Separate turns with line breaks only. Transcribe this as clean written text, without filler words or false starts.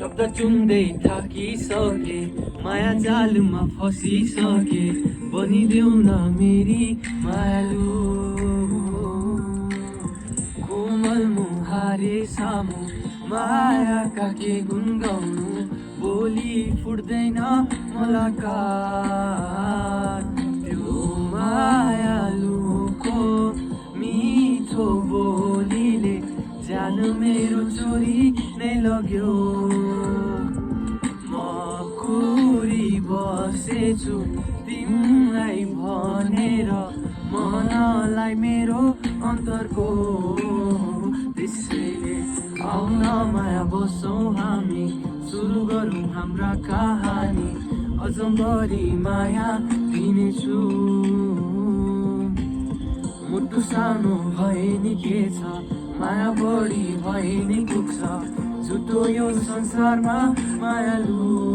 शब्द चुन्दै थाकिसके माया जालमा फसिसके बनिदेऊ न मेरी मायालु कोमल मुहारे सामु मायाका के गुन गाउनु बोली फुट्दैन मलाकार त्यो मायालुको मिठो बोलीले जान मेरो चोरी नै लग्यो म कुरी बसेछु तिमीलाई भनेर मनलाई मेरो अन्तरको त्यसैले आउन माया बसौँ हामी सुरु गरौँ हाम्रा कहानी अझम्बरी माया दिनेछु मुटु सानो भए नि के छ माया बढी भए नि पुग्छ झुटो यो संसारमा मायालु